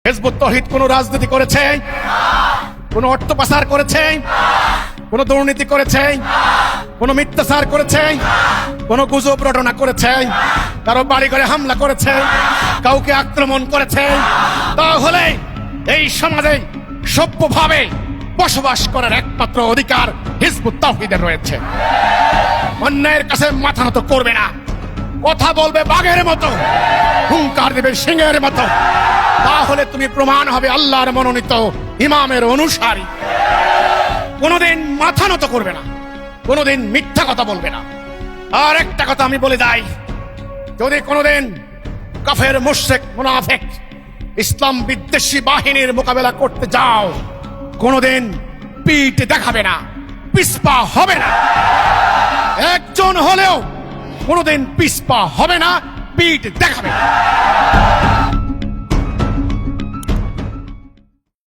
Hizb ut তাওহীদ কোন রাজনীতি করেছে? কোন অর্থ পাচার করেছে? কোন দুর্নীতি করেছে? কোন মিথ্যাচার করেছে? কোন গুজব রটনা করেছে? কারো বাড়ি ঘরে হামলা করেছে? কাউকে আক্রমণ করেছে? তাহলে এই সমাজে সভ্যভাবে বসবাস করার একমাত্র অধিকার হিজবুত তাওহীদের রয়েছে। অন্যায়ের কাছে মাথা নত করবে না, কথা বলবে বাঘের মতো, হুঙ্কার দেবে সিংহের মতো। তাহলে তুমি প্রমাণ হবে আল্লাহর মনোনীত ইমামের অনুসারী। কোনোদিন মাথা নত করবে না, কোনোদিন মিথ্যা কথা বলবে না। আর একটা কথা আমি বলে যাই, যদি কোনোদিন কাফের মুশরিক মুনাফিক ইসলাম বিদ্বেষী বাহিনীর মোকাবেলা করতে যাও, কোনোদিন পিঠ দেখাবে না, পিছপা হবে না। একজন হলেও কোনোদিন পিছপা হবে না, পিঠ দেখাবে না।